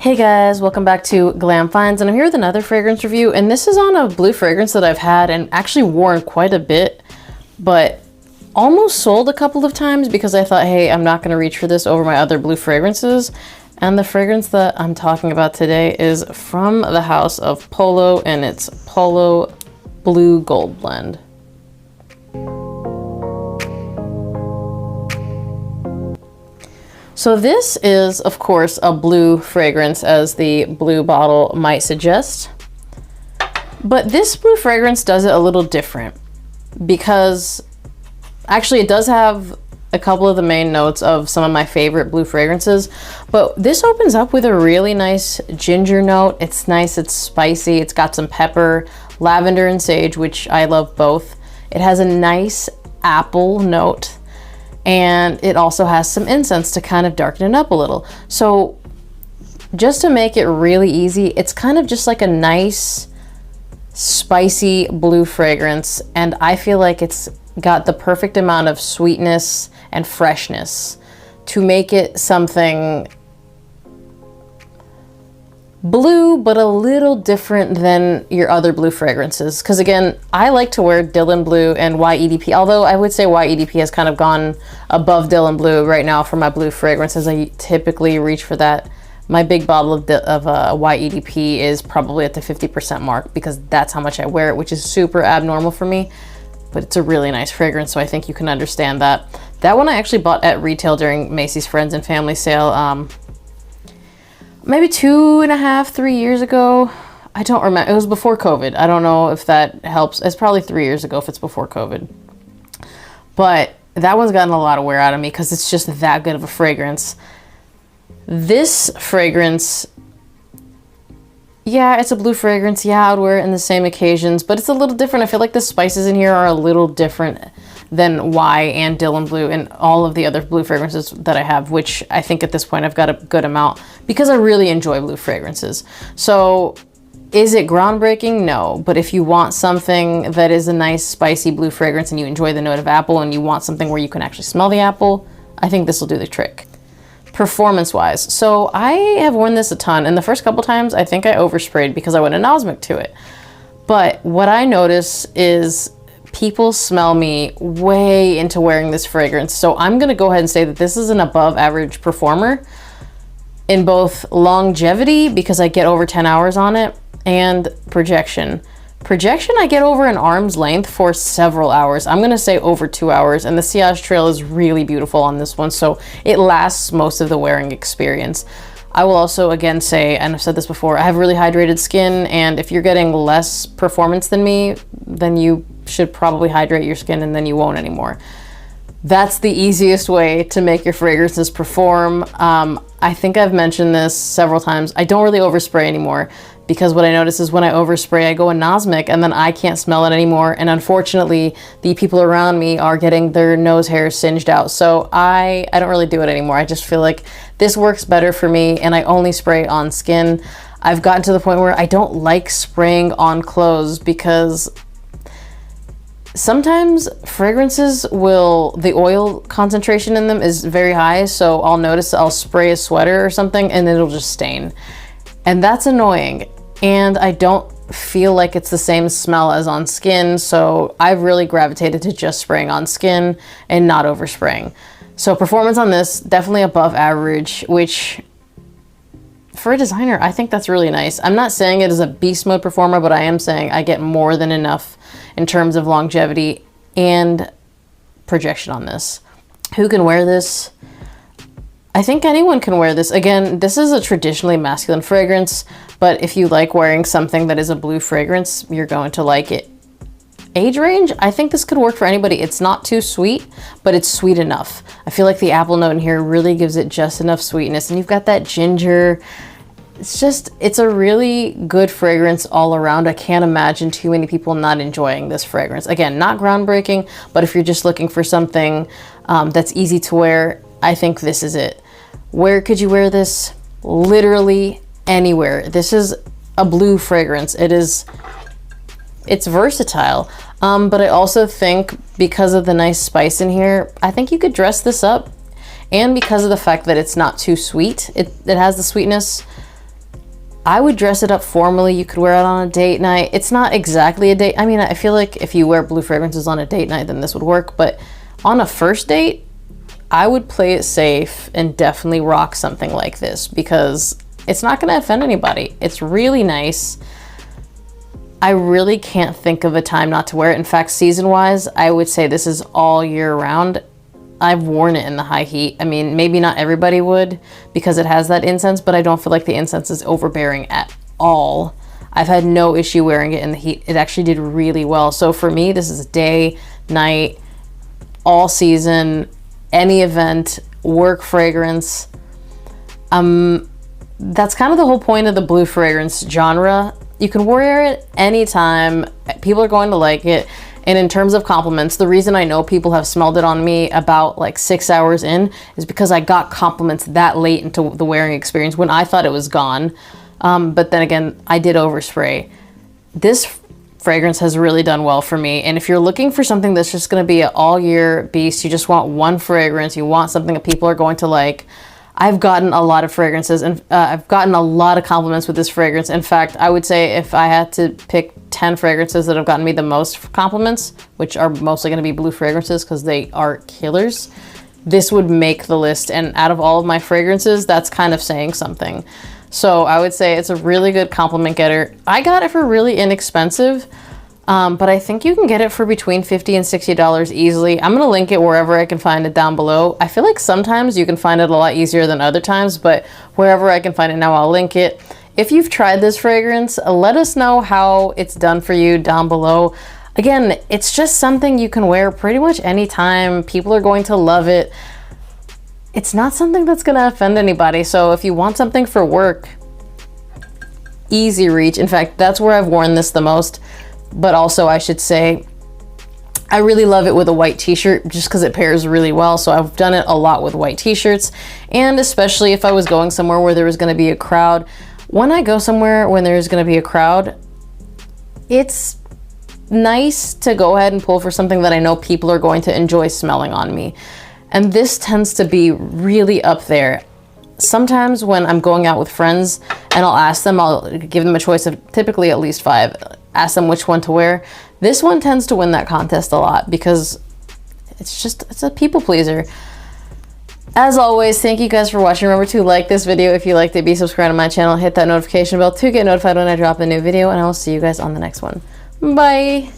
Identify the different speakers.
Speaker 1: Hey guys, welcome back to Glam Finds, and I'm here with another fragrance review, and this is on a blue fragrance that I've had and actually worn quite a bit, but almost sold a couple of times because I thought, hey, I'm not going to reach for this over my other blue fragrances. And the fragrance that I'm talking about today is from the house of Polo, and it's Polo Blue Gold Blend. So this is, of course, a blue fragrance, as the blue bottle might suggest. But this blue fragrance does it a little different because actually it does have a couple of the main notes of some of my favorite blue fragrances, but this opens up with a really nice ginger note. It's nice, it's spicy, it's got some pepper, lavender and sage, which I love both. It has a nice apple note, and it also has some incense to kind of darken it up a little. So just to make it really easy, it's kind of just like a nice spicy blue fragrance, and I feel like it's got the perfect amount of sweetness and freshness to make it something blue, but a little different than your other blue fragrances. Because again, I like to wear Dylan Blue and YEDP, although I would say YEDP has kind of gone above Dylan Blue right now for my blue fragrances. I typically reach for that. My big bottle of YEDP is probably at the 50% mark because that's how much I wear it, which is super abnormal for me, but it's a really nice fragrance, so I think you can understand that. That one I actually bought at retail during Macy's Friends and Family sale, maybe 2.5, 3 years ago. I don't remember. It was before COVID. I don't know if that helps. It's probably 3 years ago if it's before COVID. But that one's gotten a lot of wear out of me because it's just that good of a fragrance. This fragrance, yeah, it's a blue fragrance. Yeah, I would wear it in the same occasions, but it's a little different. I feel like the spices in here are a little different than Y and Dylan Blue and all of the other blue fragrances that I have, which I think at this point I've got a good amount because I really enjoy blue fragrances. So is it groundbreaking? No, but if you want something that is a nice spicy blue fragrance and you enjoy the note of apple and you want something where you can actually smell the apple, I think this will do the trick. Performance wise, so I have worn this a ton, and the first couple times I think I oversprayed because I went anosmic to it. But what I notice is people smell me way into wearing this fragrance. So I'm gonna go ahead and say that this is an above average performer in both longevity, because I get over 10 hours on it, and projection. Projection, I get over an arm's length for several hours. I'm gonna say over 2 hours, and the sillage trail is really beautiful on this one, so it lasts most of the wearing experience. I will also again say, and I've said this before, I have really hydrated skin, and if you're getting less performance than me, then you should probably hydrate your skin and then you won't anymore. That's the easiest way to make your fragrances perform. I think I've mentioned this several times. I don't really overspray anymore because what I notice is when I overspray, I go anosmic and then I can't smell it anymore. And unfortunately, the people around me are getting their nose hairs singed out. So I don't really do it anymore. I just feel like this works better for me, and I only spray on skin. I've gotten to the point where I don't like spraying on clothes because sometimes fragrances the oil concentration in them is very high, so I'll notice I'll spray a sweater or something and it'll just stain. And that's annoying. And I don't feel like it's the same smell as on skin, so I've really gravitated to just spraying on skin and not overspraying. So performance on this, definitely above average, which for a designer, I think that's really nice. I'm not saying it is a beast mode performer, but I am saying I get more than enough in terms of longevity and projection on this. Who can wear this? I think anyone can wear this. Again, this is a traditionally masculine fragrance, but if you like wearing something that is a blue fragrance, you're going to like it. Age range, I think this could work for anybody. It's not too sweet, but it's sweet enough. I feel like the apple note in here really gives it just enough sweetness, and you've got that ginger. It's a really good fragrance all around. I can't imagine too many people not enjoying this fragrance. Again, not groundbreaking, but if you're just looking for something that's easy to wear, I think this is it. Where could you wear this? Literally anywhere. This is a blue fragrance. It's versatile, but I also think because of the nice spice in here, I think you could dress this up, and because of the fact that it's not too sweet, it has the sweetness, I would dress it up formally. You could wear it on a date night. It's not exactly a date. I mean, I feel like if you wear blue fragrances on a date night, then this would work. But on a first date, I would play it safe and definitely rock something like this because it's not going to offend anybody. It's really nice. I really can't think of a time not to wear it. In fact, season-wise, I would say this is all year round. I've worn it in the high heat. I mean, maybe not everybody would because it has that incense, but I don't feel like the incense is overbearing at all. I've had no issue wearing it in the heat. It actually did really well. So for me, this is day, night, all season, any event, work fragrance. That's kind of the whole point of the blue fragrance genre. You can wear it anytime. People are going to like it. And in terms of compliments, the reason I know people have smelled it on me about like 6 hours in is because I got compliments that late into the wearing experience when I thought it was gone. But then again, I did overspray. This fragrance has really done well for me. And if you're looking for something that's just going to be an all year beast, you just want one fragrance, you want something that people are going to like. I've gotten a lot of fragrances and I've gotten a lot of compliments with this fragrance. In fact, I would say if I had to pick 10 fragrances that have gotten me the most compliments, which are mostly going to be blue fragrances because they are killers, this would make the list. And out of all of my fragrances, that's kind of saying something. So I would say it's a really good compliment getter. I got it for really inexpensive. But I think you can get it for between $50 and $60 easily. I'm going to link it wherever I can find it down below. I feel like sometimes you can find it a lot easier than other times, but wherever I can find it now, I'll link it. If you've tried this fragrance, let us know how it's done for you down below. Again, it's just something you can wear pretty much anytime. People are going to love it. It's not something that's going to offend anybody. So if you want something for work, easy reach. In fact, that's where I've worn this the most. But also I should say, I really love it with a white t-shirt just because it pairs really well. So I've done it a lot with white t-shirts, and especially if I was going somewhere where there was going to be a crowd. When I go somewhere when there's going to be a crowd, it's nice to go ahead and pull for something that I know people are going to enjoy smelling on me. And this tends to be really up there. Sometimes when I'm going out with friends and I'll give them a choice of typically at least 5, ask them which one to wear. This one tends to win that contest a lot because it's a people pleaser. As always, thank you guys for watching. Remember to like this video if you liked it, be subscribed to my channel, hit that notification bell to get notified when I drop a new video, and I will see you guys on the next one. Bye!